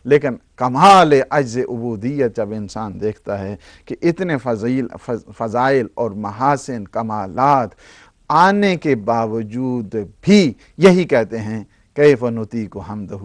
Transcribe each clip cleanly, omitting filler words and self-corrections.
لیکن کمال عجز عبودیت جب انسان دیکھتا ہے کہ اتنے فضائل اور محاسن کمالات آنے کے باوجود بھی یہی کہتے ہیں کیف نطیق حمدہ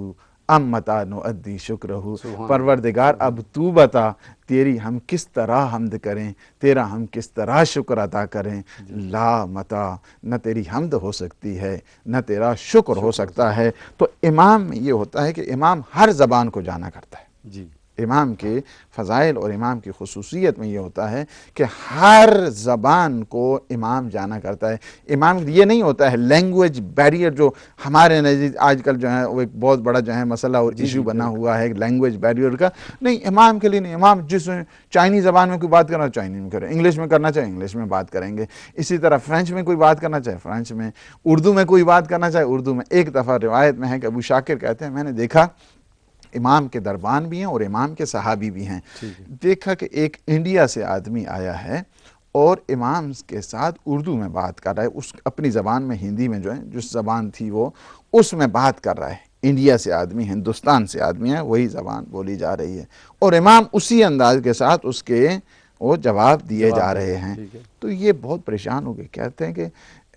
ام متی نؤدی شکرہ، پروردگار اب تو بتا تیری ہم کس طرح حمد کریں، تیرا ہم کس طرح شکر ادا کریں، لا متا، نہ تیری حمد ہو سکتی ہے نہ تیرا شکر ہو سکتا ہے۔ تو امام میں یہ ہوتا ہے کہ امام ہر زبان کو جانا کرتا ہے۔ جی امام کے فضائل اور امام کی خصوصیت میں یہ ہوتا ہے کہ ہر زبان کو امام جانا کرتا ہے۔ امام یہ نہیں ہوتا ہے لینگویج بیریئر جو ہمارے نزدیک آج کل جو ہے وہ ایک بہت بڑا جو ہے مسئلہ اور ایشو بنا ہوا ہے لینگویج بیریئر کا، نہیں، امام کے لیے نہیں۔ امام جس چائنی زبان میں کوئی بات کرنا چائنی میں کریں، انگلش میں کرنا چاہے انگلش میں بات کریں گے، اسی طرح فرینچ میں کوئی بات کرنا چاہے فرینچ میں، اردو میں کوئی بات کرنا چاہے اردو میں۔ ایک دفعہ روایت میں ہے کہ ابو شاکر کہتے ہیں میں نے دیکھا امام کے دربان بھی ہیں اور امام کے صحابی بھی ہیں، دیکھا کہ ایک انڈیا سے آدمی آیا ہے اور امام کے ساتھ اردو میں بات کر رہا ہے، اس اپنی زبان میں، ہندی میں جو ہے جس زبان تھی وہ اس میں بات کر رہا ہے۔ انڈیا سے آدمی، ہندوستان سے آدمی ہے، وہی زبان بولی جا رہی ہے اور امام اسی انداز کے ساتھ اس کے وہ جواب دیے جا رہے ہیں۔ تو یہ بہت پریشان ہو گئے، کہتے ہیں کہ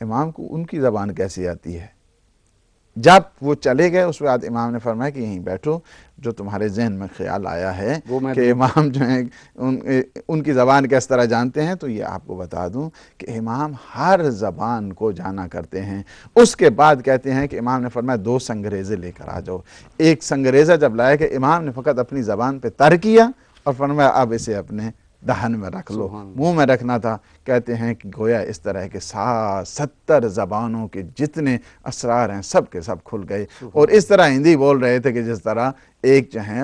امام کو ان کی زبان کیسے آتی ہے؟ جب وہ چلے گئے اس بعد امام نے فرمایا کہ یہیں بیٹھو، جو تمہارے ذہن میں خیال آیا ہے کہ امام جو ہیں ان کی زبان کس طرح جانتے ہیں، تو یہ آپ کو بتا دوں کہ امام ہر زبان کو جانا کرتے ہیں۔ اس کے بعد کہتے ہیں کہ امام نے فرمایا 2 سنگریزے لے کر آ جاؤ۔ ایک سنگریزہ جب لائے کہ امام نے فقط اپنی زبان پہ تر کیا اور فرمایا اب اسے اپنے دہن میں رکھ لو، منہ میں رکھنا تھا۔ کہتے ہیں کہ گویا اس طرح کے 70 زبانوں کے جتنے اسرار ہیں سب کے سب کھل گئے، اور اس طرح ہندی بول رہے تھے کہ جس طرح ایک جو ہے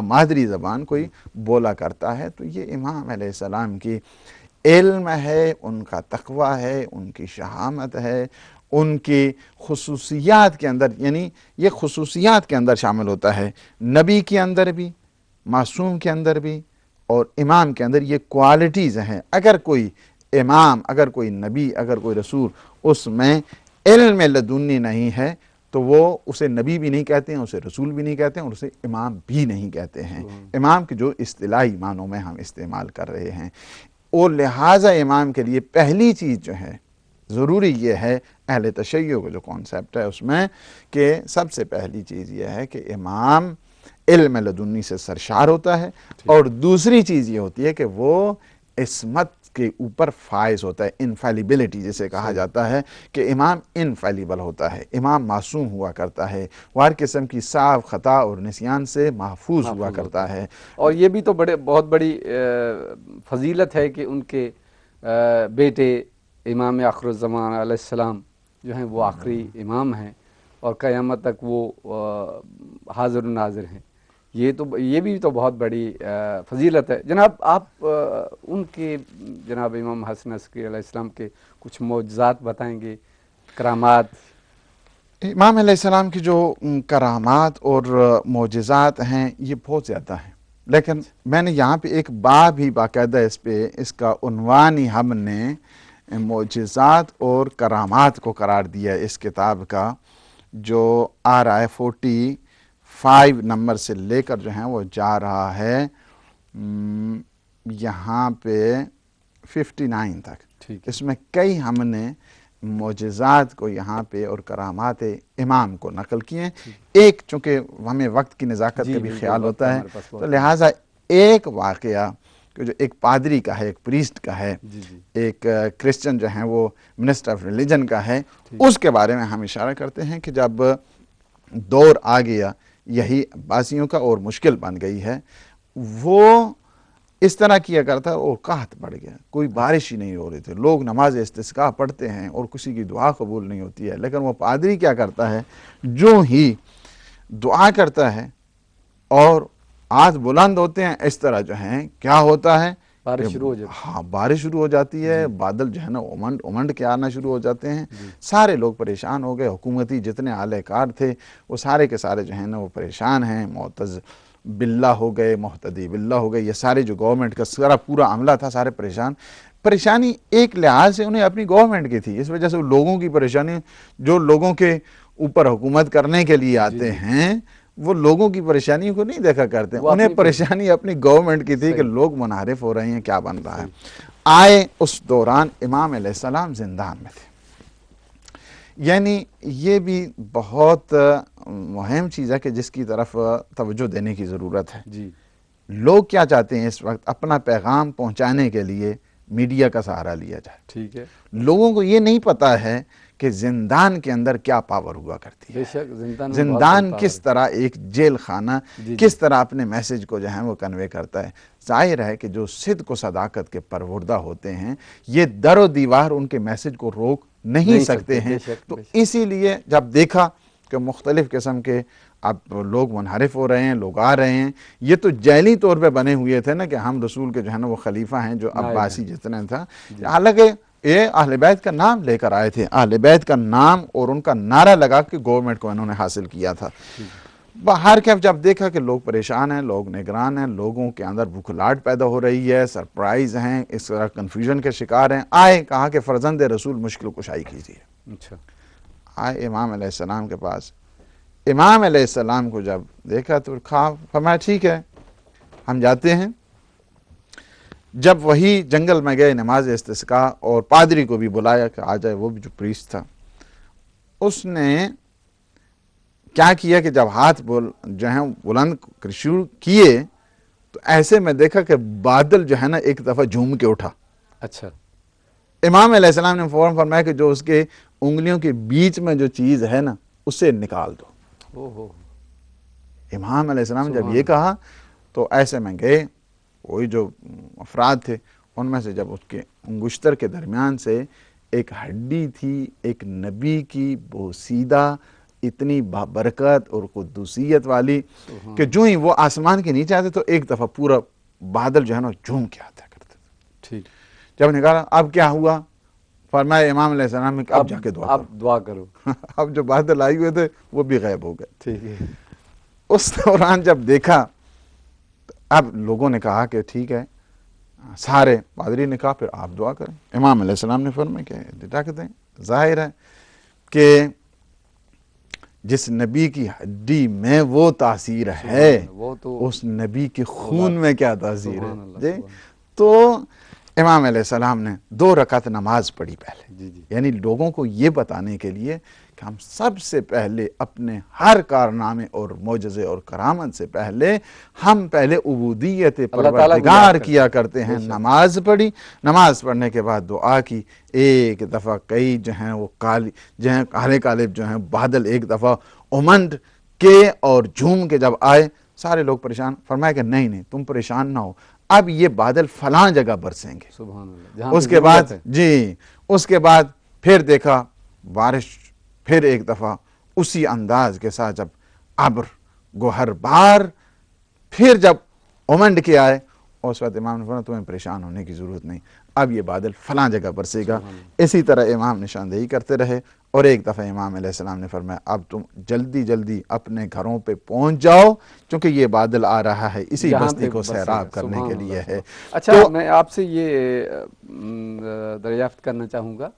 مادری زبان کوئی بولا کرتا ہے۔ تو یہ امام علیہ السلام کی علم ہے، ان کا تقویٰ ہے، ان کی شہامت ہے، ان کی خصوصیات کے اندر، یعنی یہ خصوصیات کے اندر شامل ہوتا ہے، نبی کے اندر بھی، معصوم کے اندر بھی، اور امام کے اندر یہ کوالٹیز ہیں۔ اگر کوئی امام، اگر کوئی نبی، اگر کوئی رسول اس میں علم لدنی نہیں ہے تو وہ اسے نبی بھی نہیں کہتے ہیں، اسے رسول بھی نہیں کہتے ہیں، اور اسے امام بھی نہیں کہتے ہیں۔ امام کے جو اصطلاحی معنوں میں ہم استعمال کر رہے ہیں، اور لہٰذا امام کے لیے پہلی چیز جو ہے ضروری یہ ہے، اہل تشیع کا جو کانسیپٹ ہے اس میں، کہ سب سے پہلی چیز یہ ہے کہ امام علم لدنی سے سرشار ہوتا ہے، اور دوسری چیز یہ ہوتی ہے کہ وہ عصمت کے اوپر فائز ہوتا ہے، انفیلیبلٹی جسے کہا جاتا ہے کہ امام انفیلیبل ہوتا ہے، امام معصوم ہوا کرتا ہے، وہ ہر قسم کی صاف خطا اور نسیان سے محفوظ ہوا کرتا ہے۔ اور یہ بھی تو بہت بڑی فضیلت ہے کہ ان کے بیٹے امام آخر الزمان علیہ السلام جو ہیں وہ آخری امام ہیں اور قیامت تک وہ حاضر و ناظر ہیں۔ یہ بھی تو بہت بڑی فضیلت ہے۔ جناب آپ ان کے، جناب امام حسن عسکری علیہ السلام کے کچھ معجزات بتائیں گے، کرامات؟ امام علیہ السلام کی جو کرامات اور معجزات ہیں یہ بہت زیادہ ہیں، لیکن میں نے یہاں پہ ایک باب ہی باقاعدہ اس کا عنوان ہی ہم نے معجزات اور کرامات کو قرار دیا اس کتاب کا، جو آ رہا ہے 45 نمبر سے لے کر جو ہیں وہ جا رہا ہے یہاں پہ 59 تک۔ اس میں کئی ہم نے معجزات کو یہاں پہ اور کرامات امام کو نقل کیے ہیں۔ ایک چونکہ ہمیں وقت کی نزاکت کا بھی خیال ہوتا ہے تو لہٰذا ایک واقعہ جو ایک پادری کا ہے، ایک پریسٹ کا ہے، ایک کرسچن جو ہیں وہ منسٹر آف ریلیجن کا ہے، اس کے بارے میں ہم اشارہ کرتے ہیں کہ جب دور آ گیا یہی عباسیوں کا اور مشکل بن گئی ہے، وہ اس طرح کیا کرتا ہے اور قحط بڑھ گیا، کوئی بارش ہی نہیں ہو رہی تھی، لوگ نماز استسقاء پڑھتے ہیں اور کسی کی دعا قبول نہیں ہوتی ہے، لیکن وہ پادری کیا کرتا ہے، جو ہی دعا کرتا ہے اور ہاتھ بلند ہوتے ہیں اس طرح جو ہیں کیا ہوتا ہے، بارش شروع ہو جاتی ہے۔ ہاں، بارش شروع ہو جاتی ہے، بادل جو ہے نا امنڈ کے آنا شروع ہو جاتے ہیں، سارے لوگ پریشان ہو گئے، حکومتی جتنے اعلی کار تھے وہ سارے کے سارے جو ہیں نا وہ پریشان ہیں، معتز باللہ ہو گئے، محتدی باللہ ہو گئے، یہ سارے جو گورنمنٹ کا سارا پورا عملہ تھا سارے پریشان۔ پریشانی ایک لحاظ سے انہیں اپنی گورنمنٹ کی تھی، اس وجہ سے لوگوں کی پریشانی، جو لوگوں کے اوپر حکومت کرنے کے لیے آتے ہیں وہ لوگوں کی پریشانیوں کو نہیں دیکھا کرتے، انہیں پریشانی اپنی گورنمنٹ کی تھی کہ لوگ منحرف ہو رہے ہیں، کیا بن رہا ہے۔ آئے اس دوران امام علیہ السلام زندان میں تھے، یعنی یہ بھی بہت مہم چیز ہے کہ جس کی طرف توجہ دینے کی ضرورت ہے۔ جی، لوگ کیا چاہتے ہیں اس وقت؟ اپنا پیغام پہنچانے کے لیے میڈیا کا سہارا لیا جائے۔ ٹھیک ہے، لوگوں کو یہ نہیں پتا ہے کہ زندان کے اندر کیا پاور ہوا کرتی ہے، بے شک زندان کس طرح ایک جیل خانہ جی کس طرح اپنے میسج کو جو ہے وہ کنوے کرتا ہے۔ ظاہر ہے کہ جو صدق و صداقت کے پروردہ ہوتے ہیں، یہ در و دیوار ان کے میسج کو روک نہیں سکتے ہیں۔ تو اسی لیے جب دیکھا کہ مختلف قسم کے اب لوگ منحرف ہو رہے ہیں، لوگ آ رہے ہیں، یہ تو جیلی طور پہ بنے ہوئے تھے نا کہ ہم رسول کے جو ہے نا وہ خلیفہ ہیں، جو عباسی جتنے تھا، حالانکہ یہ اہل بیت کا نام لے کر آئے تھے، اہل بیت کا نام اور ان کا نعرہ لگا کے گورنمنٹ کو انہوں نے حاصل کیا تھا۔ باہر کے جب دیکھا کہ لوگ پریشان ہیں، لوگ نگران ہیں، لوگوں کے اندر بھکلاہٹ پیدا ہو رہی ہے، سرپرائز ہیں، اس طرح کنفیوژن کے شکار ہیں، آئے کہا کہ فرزند رسول مشکل کشائی کیجیے۔ اچھا، آئے امام علیہ السلام کے پاس، امام علیہ السلام کو جب دیکھا تو فرمایا ٹھیک ہے ہم جاتے ہیں۔ جب وہی جنگل میں گئے نماز استسقاء، اور پادری کو بھی بلایا کہ آ جائے، وہ بھی جو پریسٹ تھا، اس نے کیا کیا کہ جب ہاتھ جو ہیں بلند شروع کیے تو ایسے میں دیکھا کہ بادل جو ہے نا ایک دفعہ جھوم کے اٹھا۔ اچھا، امام علیہ السلام نے فوراً فرمایا کہ جو اس کے انگلیوں کے بیچ میں جو چیز ہے نا اسے نکال دو۔ امام علیہ السلام نے جب یہ کہا تو ایسے میں گئے، وہی جو افراد تھے ان میں سے جب اس کے انگشتر کے درمیان سے ایک ہڈی تھی، ایک نبی کی بوسیدہ، اتنی بابرکت اور قدوسیت والی کہ جو ہی وہ آسمان کے نیچے آتے تو ایک دفعہ پورا بادل جو ہے نا جھوم کے آتا کرتے تھے۔ ٹھیک، جب نکالا اب کیا ہوا؟ فرمایا امام علیہ السلام نے اب جا کے دعا کرو۔ اب جو بادل آئے ہوئے تھے وہ بھی غائب ہو گئے۔ ٹھیک ہے، اس دوران جب دیکھا اب لوگوں نے کہا کہ ٹھیک ہے، سارے پادری نے کہا پھر آپ دعا کریں۔ امام علیہ السلام نے فرمایا کہ ڈاک دیں۔ ظاہر ہے کہ جس نبی کی ہڈی میں وہ تاثیر ہے، وہ تو اس نبی کے خون میں کیا تاثیر سبحان اللہ، ہے جی۔ تو امام علیہ السلام نے 2 رکعت نماز پڑھی پہلے، جی جی، یعنی لوگوں کو یہ بتانے کے لیے کہ ہم سب سے پہلے اپنے ہر کارنامے اور معجزے اور کرامت سے پہلے ہم پہلے عبودیت پروردگار کیا کرتے ہیں۔ نماز پڑھی، نماز پڑھنے کے بعد دعا کی، ایک دفعہ کئی جو ہیں وہ کالے کالے جو ہیں بادل ایک دفعہ امنڈ کے اور جھوم کے جب آئے، سارے لوگ پریشان۔ فرمایا کہ نہیں تم پریشان نہ ہو، اب یہ بادل فلاں جگہ برسیں گے۔ سبحان اللہ۔ اس کے بعد اس کے بعد پھر دیکھا بارش، پھر ایک دفعہ اسی انداز کے ساتھ جب ابر گوہر بار پھر جب امنڈ کے آئے، اور اس وقت امام نے فرمایا تمہیں پریشان ہونے کی ضرورت نہیں، اب یہ بادل فلاں جگہ برسے گا۔ اسی طرح امام نشاندہی کرتے رہے، اور ایک دفعہ امام علیہ السلام نے فرمایا اب تم جلدی جلدی اپنے گھروں پہ پہنچ جاؤ کیونکہ یہ بادل آ رہا ہے، اسی بستی کو سیراب کرنے کے لیے ہے۔ اچھا، میں آپ سے یہ دریافت کرنا چاہوں گا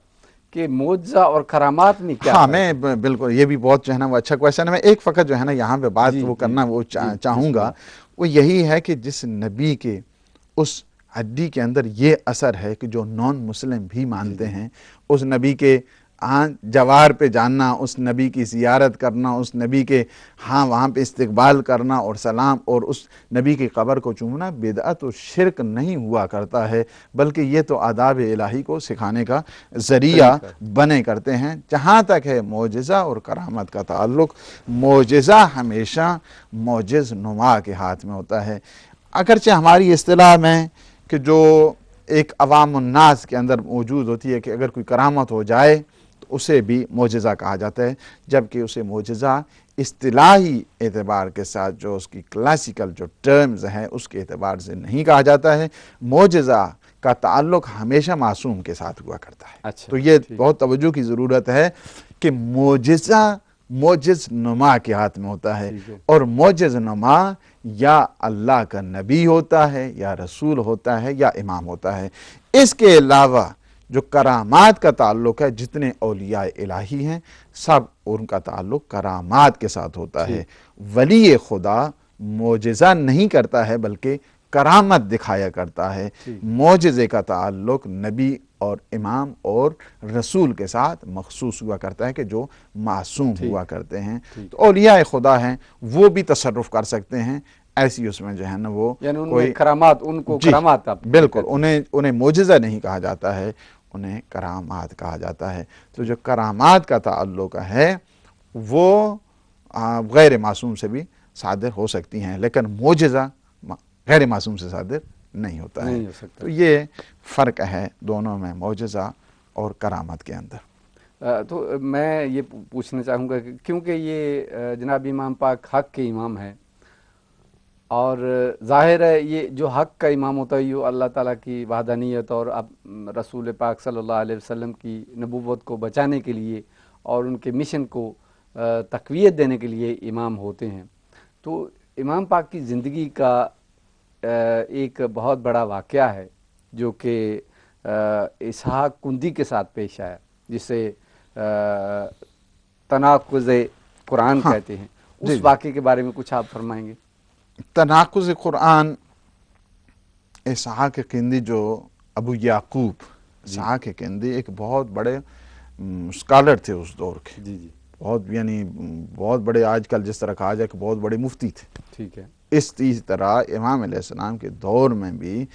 کہ معجزہ اور کرامات میں کیا؟ ہاں، میں بالکل، یہ بھی بہت جو ہے نا وہ اچھا کویشچن ہے۔ میں ایک فقط جو ہے نا یہاں پہ بات وہ کرنا وہ چاہوں گا، وہ یہی ہے کہ جس نبی کے اس ہڈی کے اندر یہ اثر ہے کہ جو نان مسلم بھی مانتے ہیں، اس نبی کے جوار پہ جاننا، اس نبی کی زیارت کرنا، اس نبی کے وہاں پہ استقبال کرنا اور سلام، اور اس نبی کی قبر کو چومنا بدعت و شرک نہیں ہوا کرتا ہے، بلکہ یہ تو آداب الہی کو سکھانے کا ذریعہ بنے کرتے ہیں۔ جہاں تک ہے معجزہ اور کرامت کا تعلق، معجزہ ہمیشہ معجز نما کے ہاتھ میں ہوتا ہے۔ اگرچہ ہماری اصطلاح میں کہ جو ایک عوام الناس کے اندر موجود ہوتی ہے کہ اگر کوئی کرامت ہو جائے تو اسے بھی معجزہ کہا جاتا ہے، جبکہ اسے معجزہ اصطلاحی اعتبار کے ساتھ جو اس کی کلاسیکل جو ٹرمز ہیں اس کے اعتبار سے نہیں کہا جاتا ہے۔ معجزہ کا تعلق ہمیشہ معصوم کے ساتھ ہوا کرتا ہے۔ تو یہ بہت توجہ کی ضرورت ہے کہ معجزہ معجز نما کے ہاتھ میں ہوتا ہے، اور معجز نما یا اللہ کا نبی ہوتا ہے، یا رسول ہوتا ہے، یا امام ہوتا ہے۔ اس کے علاوہ جو کرامات کا تعلق ہے، جتنے اولیاء الہی ہیں سب ان کا تعلق کرامات کے ساتھ ہوتا ہے۔ ولی خدا معجزہ نہیں کرتا ہے بلکہ کرامت دکھایا کرتا ہے۔ معجزے کا تعلق نبی اور امام اور رسول کے ساتھ مخصوص ہوا کرتا ہے کہ جو معصوم ہوا کرتے ہیں۔ تو اولیاء خدا ہیں وہ بھی تصرف کر سکتے ہیں، ایسی اس میں جو ہے نا وہ یعنی ان میں کوئی کرامات، ان کو کرامات آپ بالکل انہیں معجزہ نہیں کہا جاتا ہے، انہیں کرامات کہا جاتا ہے۔ تو جو کرامات کا تعلق ہے وہ غیر معصوم سے بھی صادر ہو سکتی ہیں، لیکن معجزہ غیر معصوم سے صادر نہیں ہوتا ہے۔ نہیں ہو سکتا۔ تو یہ فرق ہے دونوں میں، معجزہ اور کرامت کے اندر۔ تو میں یہ پوچھنا چاہوں گا کہ کیونکہ یہ جناب امام پاک حق کے امام ہیں، اور ظاہر ہے یہ جو حق کا امام ہوتا ہے یہ اللہ تعالیٰ کی وحدانیت اور اب رسول پاک صلی اللہ علیہ وسلم کی نبوت کو بچانے کے لیے اور ان کے مشن کو تقویت دینے کے لیے امام ہوتے ہیں۔ تو امام پاک کی زندگی کا ایک بہت بڑا واقعہ ہے جو کہ اسحاق کندی کے ساتھ پیش آیا، جسے تناقض قرآن کہتے ہیں۔ اس واقعے کے بارے میں کچھ آپ فرمائیں گے؟ تناقض قرآن، اسحاق کندی جو ابو یعقوب اسحاق کندی ایک بہت بڑے اسکالر تھے اس دور کے، بہت بڑے، آج کل جس طرح کہا جائے کہ بہت بڑے مفتی تھے۔ ٹھیک ہے۔ اس طرح امام علیہ السلام کے دور میں بھی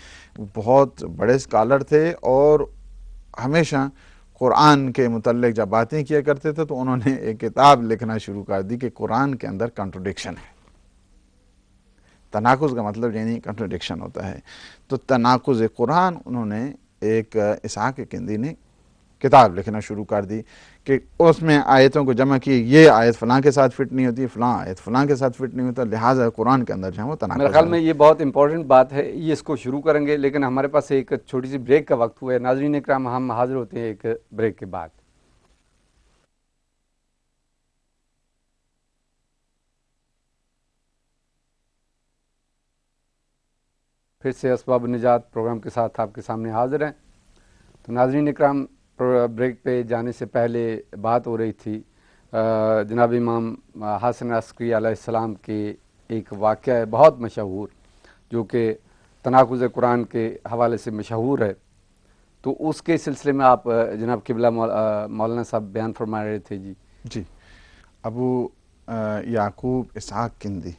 بہت بڑے اسکالر تھے، اور ہمیشہ قرآن کے متعلق جب باتیں کیا کرتے تھے تو انہوں نے ایک کتاب لکھنا شروع کر دی کہ قرآن کے اندر کنٹروڈکشن ہے۔ تناقض کا مطلب یعنی کنٹروڈکشن ہوتا ہے۔ تو تناقض قرآن انہوں نے ایک اسحاق کندی نے کتاب لکھنا شروع کر دی کہ اس میں آیتوں کو جمع کی، یہ آیت فلاں کے ساتھ فٹ نہیں ہوتی، فلاں آیت فلاں کے ساتھ فٹ نہیں ہوتا، لہٰذا قرآن کے اندر جو ہے وہ تناقض ہے۔ میرے خیال میں یہ بہت امپورٹنٹ بات ہے، یہ اس کو شروع کریں گے، لیکن ہمارے پاس ایک چھوٹی سی بریک کا وقت ہوا ہے۔ ناظرین اکرام، ہم حاضر ہوتے ہیں ایک بریک کے بعد۔ پھر سے اسباب النجات پروگرام کے ساتھ آپ کے سامنے حاضر ہیں۔ تو ناظرین اکرام، بریک پہ جانے سے پہلے بات ہو رہی تھی جناب امام حسن عسکری علیہ السلام کے ایک واقعہ ہے بہت مشہور، جو کہ تناقض قرآن کے حوالے سے مشہور ہے۔ تو اس کے سلسلے میں آپ جناب قبلہ مولانا صاحب بیان فرما رہے تھے۔ جی ابو یعقوب اسحاق کندی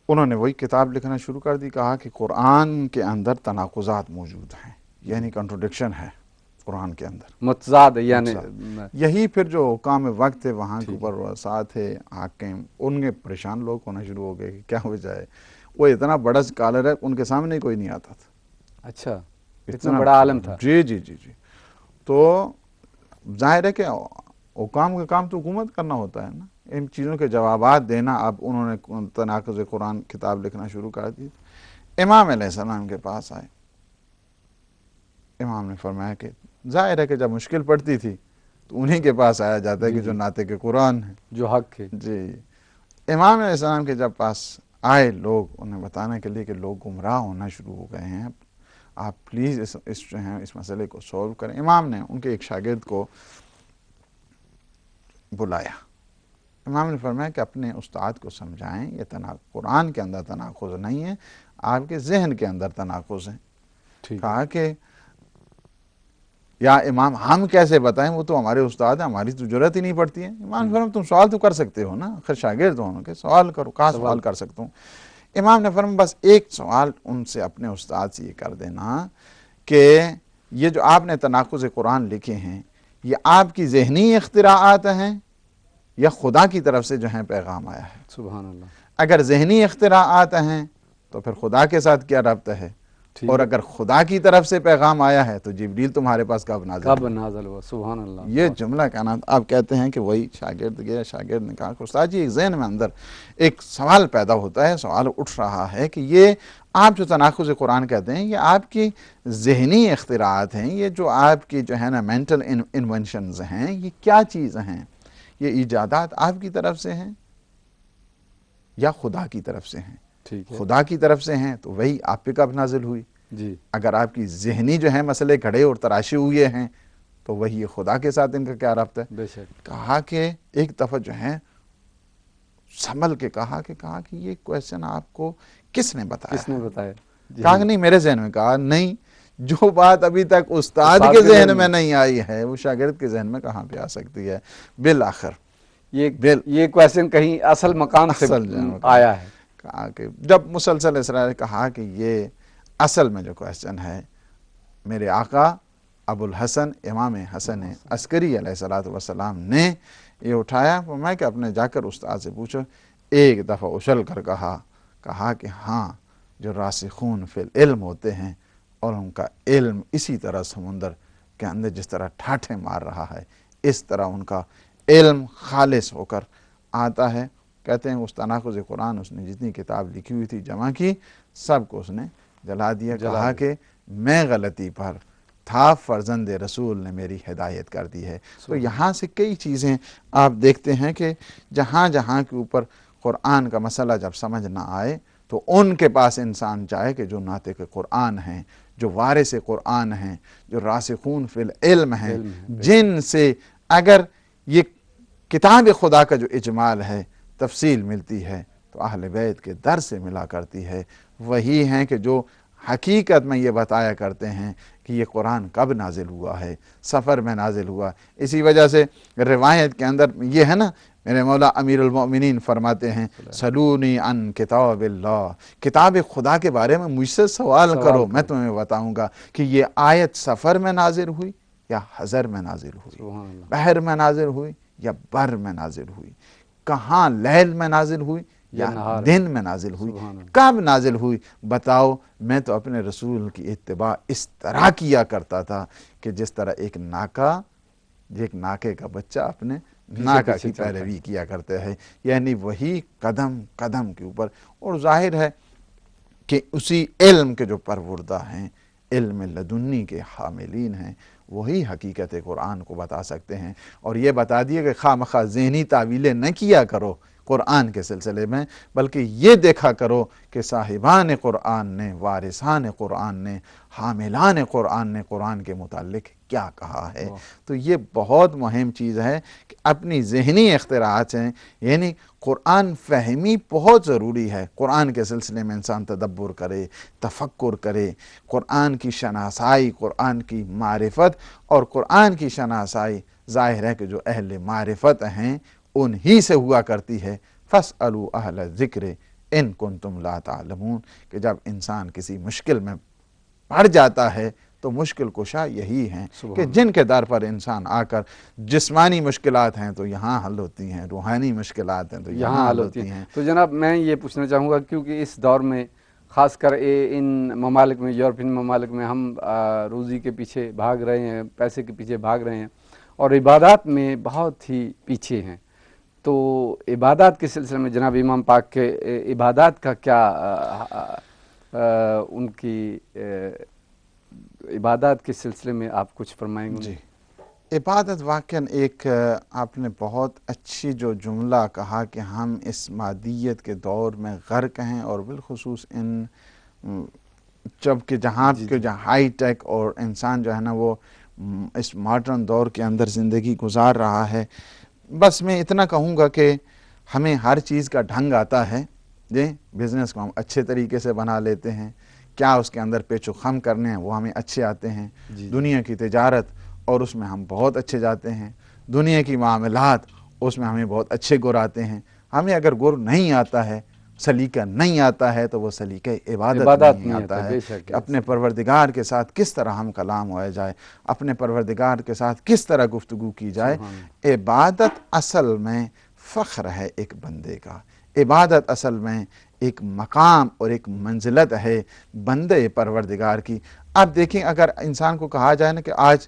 انہوں نے وہی کتاب لکھنا شروع کر دی، کہا کہ قرآن کے اندر تناقضات موجود ہیں، یعنی کنٹروڈکشن ہے قرآن کے اندر، متضاد، یعنی یہی پھر جو حکام وقت تھے وہاں کے اوپر رؤساء تھے، حاکم، ان کے پریشان لوگ ہونا شروع ہو گئے کہ کیا ہو جائے۔ وہ اتنا بڑا اسکالر ہے، ان کے سامنے کوئی نہیں آتا تھا۔ اچھا، اتنا بڑا عالم تھا۔ جی جی جی جی۔ تو ظاہر ہے کہ حکام کا کام تو حکومت کرنا ہوتا ہے نا، ان چیزوں کے جوابات دینا۔ اب انہوں نے تناقض قرآن کتاب لکھنا شروع کر دی، امام علیہ السلام کے پاس آئے۔ امام نے فرمایا کہ ظاہر ہے کہ جب مشکل پڑتی تھی تو انہی کے پاس آیا جاتا ہے کہ جو ناطق قرآن ہے، جو حق ہے۔ جی، امام علیہ السلام کے جب پاس آئے لوگ، انہیں بتانے کے لیے کہ لوگ گمراہ ہونا شروع ہو گئے ہیں، آپ پلیز اس مسئلے کو سولو کریں۔ امام نے ان کے ایک شاگرد کو بلایا، امام نے فرمایا کہ اپنے استاد کو سمجھائیں یہ قرآن کے اندر تناقض نہیں ہے، آپ کے ذہن کے اندر تناقض ہے۔ کہا کہ یا امام ہم کیسے بتائیں، وہ تو ہمارے استاد ہیں، ہماری تو ضرورت ہی نہیں پڑتی ہے۔ امام نے فرمایا تم سوال تو کر سکتے ہو نا، آخر شاگرد ہو کہ سوال کرو، کہاں سوال کر سکتا ہوں۔ امام نے فرمایا بس ایک سوال ان سے اپنے استاد سے یہ کر دینا کہ یہ جو آپ نے تناقض قرآن لکھے ہیں یہ آپ کی ذہنی اختراعات ہیں یا خدا کی طرف سے جو ہیں پیغام آیا ہے؟ سبحان اللہ۔ اگر ذہنی اختراعات ہیں تو پھر خدا کے ساتھ کیا ربط ہے؟ اور اگر خدا کی طرف سے پیغام آیا ہے تو جبریل تمہارے پاس کب نازل ہوا؟ سبحان اللہ۔ یہ جملہ کہنا آپ کہتے ہیں کہ وہی شاگرد گیا، شاگرد نے کہا کہ استاد جی ایک ذہن میں اندر ایک سوال پیدا ہوتا ہے، سوال اٹھ رہا ہے کہ یہ آپ جو تناقض قرآن کہتے ہیں یہ آپ کی ذہنی اختراعات ہیں، یہ جو آپ کی جو ہے نا مینٹل انونشنز ہیں، یہ کیا چیز ہیں؟ یہ ایجادات آپ کی طرف سے ہیں یا خدا کی طرف سے ہیں؟ خدا کی طرف سے ہیں تو وہی آپ پہ کب نازل ہوئی؟ جی اگر آپ کی ذہنی جو ہے مسئلے کھڑے اور تراشے ہوئے ہیں تو وہی خدا کے ساتھ ان کا کیا رابطہ ہے؟ بے شک کہا کہ ایک دفعہ جو ہے سنبھل کے کہا کہ یہ کویشچن آپ کو کس نے بتایا؟ کس نے بتایا؟ کہا کہ نہیں میرے ذہن میں. کہا نہیں، جو بات ابھی تک استاد استاد کے کے ذہن ذہن میں میں نہیں آئی ہے وہ شاگرد کے ذہن میں کہاں پہ آ سکتی ہے؟ بالآخر یہ کویشچن کہیں اصل مقام سے اصل جو ہے آیا ہے. کہا کہ جب مسلسل اسرار کہا کہ یہ اصل میں جو کویشچن ہے میرے آقا ابو الحسن امام حسن عسکری علیہ الصلوۃ والسلام نے یہ اٹھایا. میں کہ اپنے جا کر استاد سے پوچھو. ایک دفعہ اچھل کر کہا کہ ہاں، جو راسخون فی العلم ہوتے ہیں اور ان کا علم اسی طرح سمندر کے اندر جس طرح ٹھاٹھیں مار رہا ہے اس طرح ان کا علم خالص ہو کر آتا ہے. کہتے ہیں اس تناقض قرآن اس نے جتنی کتاب لکھی ہوئی تھی جمع کی، سب کو اس نے جلا دیا. کہا کہ میں غلطی پر تھا، فرزند رسول نے میری ہدایت کر دی ہے. تو یہاں سے کئی چیزیں آپ دیکھتے ہیں کہ جہاں جہاں کے اوپر قرآن کا مسئلہ جب سمجھ نہ آئے تو ان کے پاس انسان چاہے کہ جو ناطق قرآن ہیں، جو وارث قرآن ہیں، جو راسخون فی العلم ہیں، جن سے اگر یہ کتاب خدا کا جو اجمال ہے تفصیل ملتی ہے تو اہل بیت کے در سے ملا کرتی ہے. وہی ہیں کہ جو حقیقت میں یہ بتایا کرتے ہیں کہ یہ قرآن کب نازل ہوا ہے، سفر میں نازل ہوا. اسی وجہ سے روایت کے اندر یہ ہے نا، میرے مولا امیر المؤمنین فرماتے ہیں سلونی عن کتاب اللہ، کتاب خدا کے بارے میں مجھ سے سوال کرو، میں تمہیں بتاؤں گا کہ یہ آیت سفر میں نازل ہوئی یا حضر میں نازل ہوئی، بحر میں نازل ہوئی یا بر میں نازل ہوئی، کہاں لیل میں نازل ہوئی یا دن میں نازل ہوئی، کب نازل ہوئی بتاؤ. میں تو اپنے رسول کی اتباع اس طرح کیا کرتا تھا کہ جس طرح ایک ناکے کا بچہ اپنے ناکا کی پیروی کیا کرتے ہیں، یعنی وہی قدم قدم کے اوپر. اور ظاہر ہے کہ اسی علم کے جو پروردہ ہیں، علم لدنی کے حاملین ہیں، وہی حقیقت قرآن کو بتا سکتے ہیں. اور یہ بتا دیے کہ خواہ مخواہ ذہنی تعویلیں نہ کیا کرو قرآن کے سلسلے میں، بلکہ یہ دیکھا کرو کہ صاحبان قرآن نے، وارثان قرآن نے، حاملان قرآن نے قرآن کے متعلق کیا کہا ہے. تو یہ بہت مہم چیز ہے کہ اپنی ذہنی اختراعات ہیں، یعنی قرآن فہمی بہت ضروری ہے. قرآن کے سلسلے میں انسان تدبر کرے، تفکر کرے، قرآن کی شناسائی، قرآن کی معرفت. اور قرآن کی شناسائی ظاہر ہے کہ جو اہل معرفت ہیں انہی سے ہوا کرتی ہے. فاسألوا اہل الذکر ان کنتم لا تعلمون، کہ جب انسان کسی مشکل میں پڑ جاتا ہے تو مشکل کشا یہی ہیں کہ جن کے در پر انسان آ کر، جسمانی مشکلات ہیں تو یہاں حل ہوتی ہیں، روحانی مشکلات ہیں تو یہاں حل ہوتی ہیں. تو جناب میں یہ پوچھنا چاہوں گا، کیونکہ اس دور میں خاص کر ان ممالک میں، یورپین ممالک میں، ہم روزی کے پیچھے بھاگ رہے ہیں، پیسے کے پیچھے بھاگ رہے ہیں اور عبادات میں بہت ہی پیچھے ہیں. تو عبادات کے سلسلے میں جناب امام پاک کے عبادات کا کیا ان کی عبادات کے سلسلے میں آپ کچھ فرمائیں گے؟ جی، عبادت واقعاً ایک آپ نے بہت اچھی جو جملہ کہا کہ ہم اس مادیت کے دور میں غرق ہیں، اور بالخصوص ان جب کہ جہاں ہائی ٹیک اور انسان جو ہے نا وہ اس ماڈرن دور کے اندر زندگی گزار رہا ہے. بس میں اتنا کہوں گا کہ ہمیں ہر چیز کا ڈھنگ آتا ہے. بزنس کو ہم اچھے طریقے سے بنا لیتے ہیں، کیا اس کے اندر پیچ و خم کرنے ہیں وہ ہمیں اچھے آتے ہیں. دنیا کی تجارت اور اس میں ہم بہت اچھے جاتے ہیں. دنیا کی معاملات اس میں ہمیں بہت اچھے گر آتے ہیں. ہمیں اگر گر نہیں آتا ہے، سلیقہ نہیں آتا ہے، تو وہ سلیقہ عبادت نہیں آتا ہے کہ اپنے پروردگار کے ساتھ کس طرح ہم کلام ہوئے جائے، اپنے پروردگار کے ساتھ کس طرح گفتگو کی جائے. عبادت اصل میں فخر ہے ایک بندے کا. عبادت اصل میں ایک مقام اور ایک منزلت ہے بندے پروردگار کی. اب دیکھیں اگر انسان کو کہا جائے نا کہ آج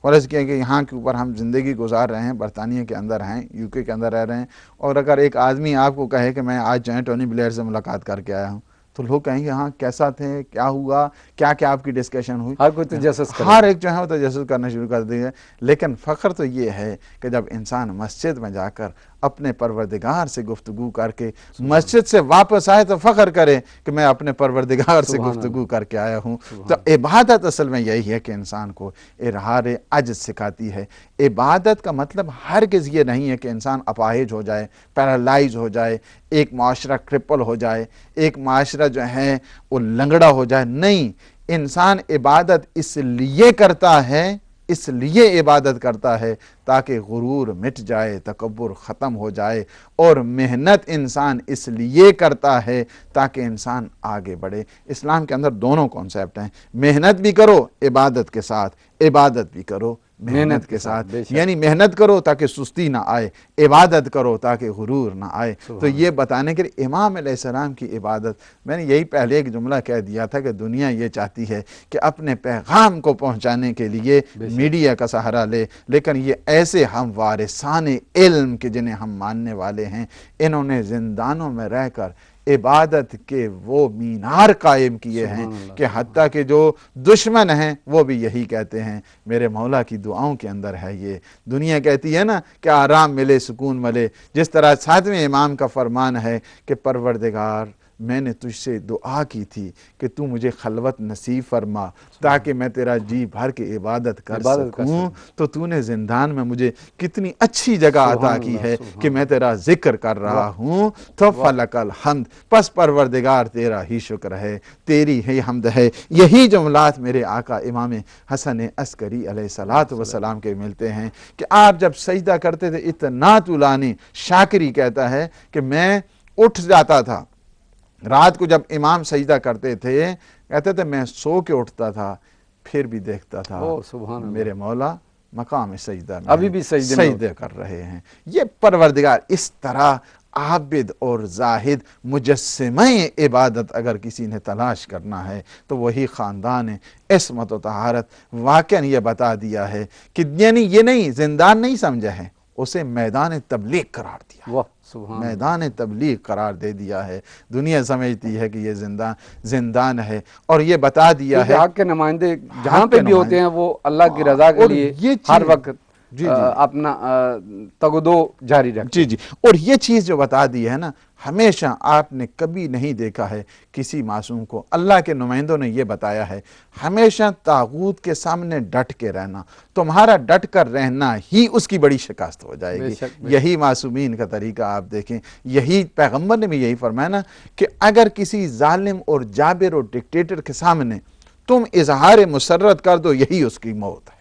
فرض کیا کہ یہاں کے اوپر ہم زندگی گزار رہے ہیں، برطانیہ کے اندر ہیں، یو کے اندر رہ رہے ہیں، اور اگر ایک آدمی آپ کو کہے کہ میں آج جو ہے ٹونی بلیئر سے ملاقات کر کے آیا ہوں، تو لوگ کہیں گے ہاں کیسا تھے، کیا ہوا، کیا کیا آپ کی ڈسکشن ہوئی. ہر کوئی تجسس کرے، ہر ایک جو ہے وہ تجسس کرنا شروع کر دیں گے. لیکن فخر تو یہ ہے کہ جب انسان مسجد میں جا کر اپنے پروردگار سے گفتگو کر کے مسجد سے واپس آئے تو فخر کرے کہ میں اپنے پروردگار سے گفتگو کر کے آیا ہوں۔ تو عبادت اصل میں یہی ہے کہ انسان کو اظہار عجز سکھاتی ہے۔ عبادت کا مطلب ہرگز یہ نہیں ہے کہ انسان اپاہج ہو جائے، پیرالائز ہو جائے، ایک معاشرہ کرپل ہو جائے، ایک معاشرہ جو ہے وہ لنگڑا ہو جائے۔ نہیں، انسان عبادت اس لیے کرتا ہے، اس لیے عبادت کرتا ہے تاکہ غرور مٹ جائے، تکبر ختم ہو جائے، اور محنت انسان اس لیے کرتا ہے تاکہ انسان آگے بڑھے۔ اسلام کے اندر دونوں کانسیپٹ ہیں، محنت بھی کرو عبادت کے ساتھ، عبادت بھی کرو محنت کے ساتھ، یعنی محنت کرو تاکہ سستی نہ آئے، عبادت کرو تاکہ غرور نہ آئے۔ تو یہ بتانے کے لیے امام علیہ السلام کی عبادت، میں نے یہی پہلے ایک جملہ کہہ دیا تھا کہ دنیا یہ چاہتی ہے کہ اپنے پیغام کو پہنچانے کے لیے میڈیا کا سہارا لے، لیکن یہ ایسے ہم وارثان علم کے جنہیں ہم ماننے والے ہیں، انہوں نے زندانوں میں رہ کر عبادت کے وہ مینار قائم کیے ہیں کہ حتیٰ کہ جو دشمن ہیں وہ بھی یہی کہتے ہیں۔ میرے مولا کی دعاؤں کے اندر ہے یہ۔ دنیا کہتی ہے نا کہ آرام ملے، سکون ملے، جس طرح 7ویں امام کا فرمان ہے کہ پروردگار میں نے تجھ سے دعا کی تھی کہ تو مجھے خلوت نصیب فرما تاکہ میں تیرا جی بھر کے عبادت کر سکوں، تو تو نے زندان میں مجھے کتنی اچھی جگہ عطا کی ہے کہ میں تیرا ذکر کر رہا ہوں، تو فلک الحمد، پس پروردگار تیرا ہی شکر ہے، تیری ہی حمد ہے۔ یہی جملات میرے آقا امام حسن عسکری علیہ السلام کے ملتے ہیں کہ آپ جب سجدہ کرتے تھے اتنا طولانی، شاکری کہتا ہے کہ میں اٹھ جاتا تھا رات کو جب امام سجدہ کرتے تھے، کہتے تھے میں سو کے اٹھتا تھا پھر بھی دیکھتا تھا میرے مولا مقام سجدہ میں ابھی بھی سجدے کر رہے ہیں۔ یہ پروردگار اس طرح عابد اور زاہد مجسمہ عبادت اگر کسی نے تلاش کرنا ہے تو وہی خاندان عصمت و طہارت واقعاً یہ بتا دیا ہے کہ یعنی یہ نہیں زندان نہیں سمجھا ہے، اسے میدان تبلیغ قرار دیا، میدان تبلیغ قرار دے دیا ہے۔ دنیا سمجھتی ہے کہ یہ زندان ہے، اور یہ بتا دیا ہے حق کے نمائندے جہاں پہ بھی ہوتے ہیں وہ اللہ کی رضا کے لیے ہر وقت اپنا تگدو جاری رکھتے ہیں۔ اور یہ چیز جو بتا دی ہے نا، ہمیشہ آپ نے کبھی نہیں دیکھا ہے کسی معصوم کو، اللہ کے نمائندوں نے یہ بتایا ہے ہمیشہ طاغوت کے سامنے ڈٹ کے رہنا، تمہارا ڈٹ کر رہنا ہی اس کی بڑی شکست ہو جائے گی۔ یہی معصومین کا طریقہ آپ دیکھیں، یہی پیغمبر نے بھی یہی فرمایا نا کہ اگر کسی ظالم اور جابر اور ڈکٹیٹر کے سامنے تم اظہار مسرت کر دو، یہی اس کی موت ہے۔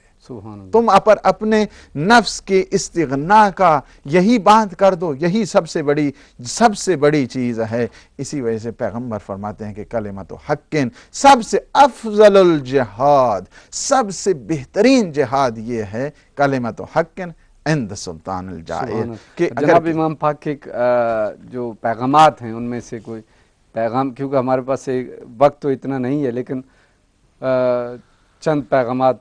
تم اپنے نفس کے استغنا کا یہی بات کر دو، یہی سب سے بڑی چیز ہے۔ اسی وجہ سے پیغمبر فرماتے ہیں کہ کلمۃ حق سب سے افضل الجہاد، سب سے بہترین جہاد یہ ہے کلمۃ حق عند سلطان الجائر۔ کہ جناب امام پاک کے جو پیغامات ہیں ان میں سے کوئی پیغام، کیونکہ ہمارے پاس وقت تو اتنا نہیں ہے، لیکن چند پیغامات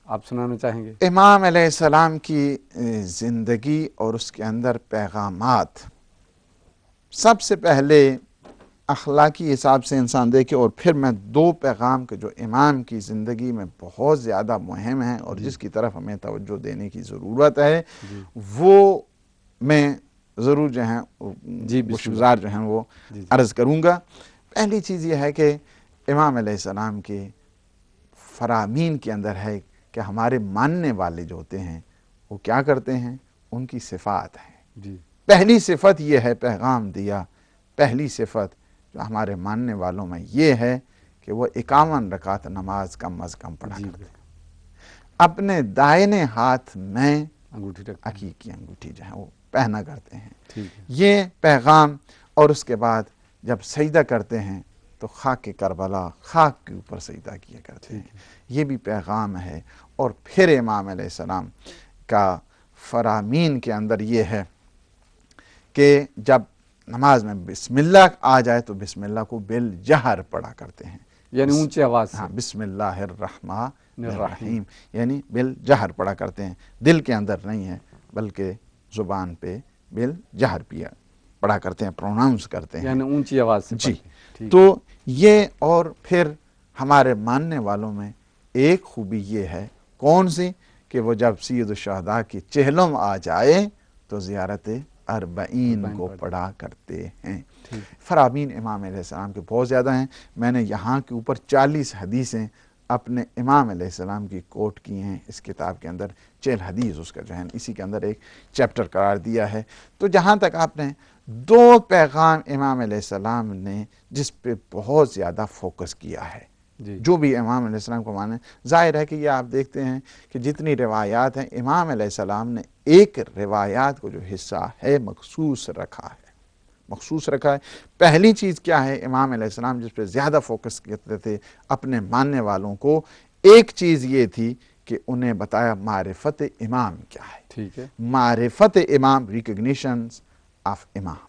آپ سنانا چاہیں گے؟ امام علیہ السلام کی زندگی اور اس کے اندر پیغامات، سب سے پہلے اخلاقی حساب سے انسان دیکھے، اور پھر میں 2 پیغام کے جو امام کی زندگی میں بہت زیادہ مہم ہیں اور جس کی طرف ہمیں توجہ دینے کی ضرورت ہے وہ میں ضرور جو ہیں گزار جو ہیں وہ عرض کروں گا۔ پہلی چیز یہ ہے کہ امام علیہ السلام کے فرامین کے اندر ہے کہ ہمارے ماننے والے جو ہوتے ہیں وہ کیا کرتے ہیں، ان کی صفات ہیں۔ پہلی صفت یہ ہے، پیغام دیا، پہلی صفت جو ہمارے ماننے والوں میں یہ ہے کہ وہ 51 رکعت نماز کم از کم پڑھا کرتے ہیں، اپنے دائنے ہاتھ میں عقیقی انگوٹھی جو ہے وہ پہنا کرتے ہیں۔ یہ پیغام، اور اس کے بعد جب سجدہ کرتے ہیں تو خاک کربلا، خاک کے اوپر سجدہ کیا کرتے ہیں، یہ بھی پیغام ہے۔ اور پھر امام علیہ السلام کا فرامین کے اندر یہ ہے کہ جب نماز میں بسم اللہ آ جائے تو بسم اللہ کو بالجہر پڑھا کرتے ہیں، یعنی اونچی آواز سے، بسم اللہ الرحمن الرحیم، یعنی بالجہر پڑھا کرتے ہیں، دل کے اندر نہیں ہے بلکہ زبان پہ بالجہر پڑھا کرتے ہیں، پروناؤنس کرتے ہیں، یعنی اونچی آواز سے۔ جی، تو یہ، اور پھر ہمارے ماننے والوں میں ایک خوبی یہ ہے، کون سی، کہ وہ جب سید الشہداء کی چہلم آ جائے تو زیارت اربعین کو پڑھا کرتے ہیں۔ فرامین امام علیہ السلام کے بہت زیادہ ہیں، میں نے یہاں کے اوپر 40 حدیثیں اپنے امام علیہ السلام کی کوٹ کی ہیں اس کتاب کے اندر، 40 حدیث اس کا جو ہے اسی کے اندر ایک چیپٹر قرار دیا ہے۔ تو جہاں تک آپ نے 2 پیغام امام علیہ السلام نے جس پہ بہت زیادہ فوکس کیا ہے، جو بھی امام علیہ السلام کو مانے، ظاہر ہے کہ یہ آپ دیکھتے ہیں کہ جتنی روایات ہیں امام علیہ السلام نے ایک روایات کو جو حصہ ہے مخصوص رکھا ہے، مخصوص رکھا ہے۔ پہلی چیز کیا ہے امام علیہ السلام جس پہ زیادہ فوکس کرتے تھے اپنے ماننے والوں کو، ایک چیز یہ تھی کہ انہیں بتایا معرفت امام کیا ہے، ٹھیک ہے، معرفت امام، ریکگنیشنز آف امام،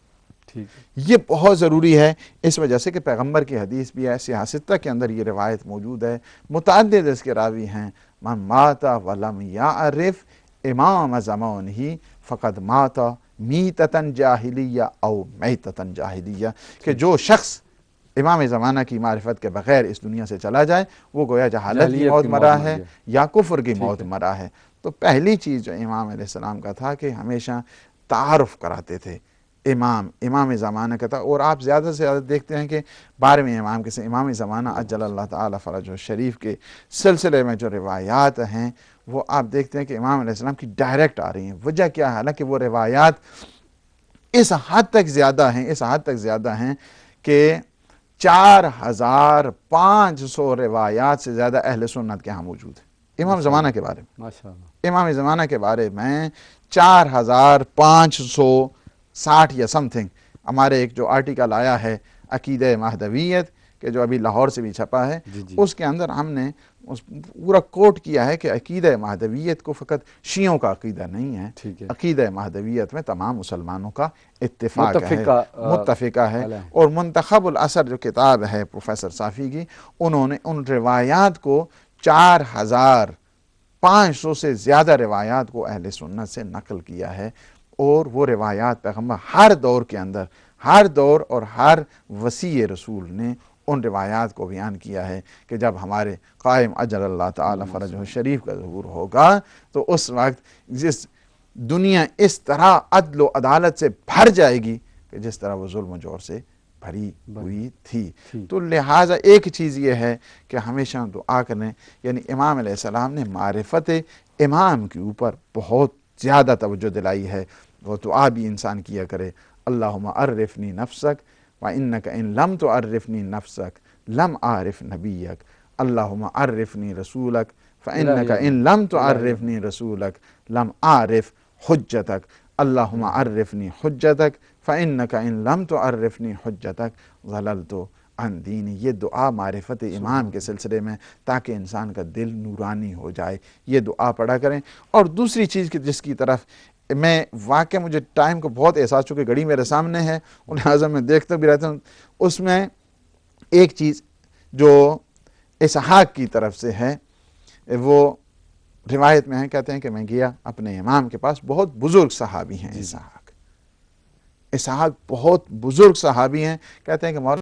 ٹھیک ہے، یہ بہت ضروری ہے، اس وجہ سے کہ پیغمبر کی حدیث بھی ہے، سیاستہ کے اندر یہ روایت موجود ہے، متعدد اس کے راوی ہیں، من مات ولم یعرف امام زمانہ فقد مات میتتن جاہلیہ او میتتن جاہلیہ، کہ جو شخص امام زمانہ کی معرفت کے بغیر اس دنیا سے چلا جائے وہ گویا جہالت کی موت مرا ہے یا کفر کی موت مرا ہے۔ تو پہلی چیز جو امام علیہ السلام کا تھا کہ ہمیشہ تعارف کراتے تھے، امام زمانہ کا تھا۔ اور آپ زیادہ سے زیادہ دیکھتے ہیں کہ 12ویں امام کے سے امام زمانہ عجل اللہ تعالی فرجہ شریف کے سلسلے میں جو روایات ہیں وہ آپ دیکھتے ہیں کہ امام علیہ السلام کی ڈائریکٹ آ رہی ہیں۔ وجہ کیا ہے؟ حالانکہ وہ روایات اس حد تک زیادہ ہیں کہ 4500 روایات سے زیادہ اہل سنت کے ہاں موجود ہیں امام زمانہ کے بارے میں۔ ماشاءاللہ، امام زمانہ کے بارے میں 4560 یا سم تھنگ، ہمارے ایک جو آرٹیکل آیا ہے عقیدہ مہدویت کہ جو ابھی لاہور سے بھی چھپا ہے، اس کے اندر ہم نے پورا کوٹ کیا ہے کہ عقیدہ مہدویت کو فقط شیعوں کا عقیدہ نہیں ہے، عقیدہ مہدویت میں تمام مسلمانوں کا اتفاق ہے، متفقہ ہے۔ اور منتخب الاثر جو کتاب ہے پروفیسر صافی کی، انہوں نے ان روایات کو 4500 سے زیادہ روایات کو اہل سنت سے نقل کیا ہے، اور وہ روایات پیغمبر ہر دور کے اندر، ہر دور اور ہر وسیع رسول نے ان روایات کو بیان کیا ہے کہ جب ہمارے قائم اجل اللہ تعالی فرجہ شریف کا ظہور ہوگا تو اس وقت جس دنیا اس طرح عدل و عدالت سے بھر جائے گی کہ جس طرح وہ ظلم و جور سے بھری ہوئی تھی۔ تو لہٰذا ایک چیز یہ ہے کہ ہمیشہ دعا کریں، یعنی امام علیہ السلام نے معرفت امام کے اوپر بہت زیادہ توجہ دلائی ہے، وہ دعا بھی انسان کیا کرے، اللہم عرفنی نفسک وانک ان لم تعرفنی نفسک لم اعرف نبیک، اللہم عرفنی رسولک فانک ان لم تعرفنی رسولک لم اعرف حجتک، اللہم عرفنی حجتک فانک ان لم تعرفنی حجتک ضللت عن دینی۔ یہ دعا معرفت امام کے سلسلے میں تاکہ انسان کا دل نورانی ہو جائے، یہ دعا پڑھا کریں۔ اور دوسری چیز جس کی طرف میں واقع مجھے ٹائم کو بہت احساس، چونکہ گھڑی میرے سامنے ہے اور لہٰذا میں دیکھتا بھی رہتا ہوں، اس میں ایک چیز جو اسحاق کی طرف سے ہے، وہ روایت میں ہے، کہتے ہیں کہ میں گیا اپنے امام کے پاس، بہت بزرگ صحابی ہیں اسحاق بہت بزرگ صحابی ہیں، کہتے ہیں کہ مولانا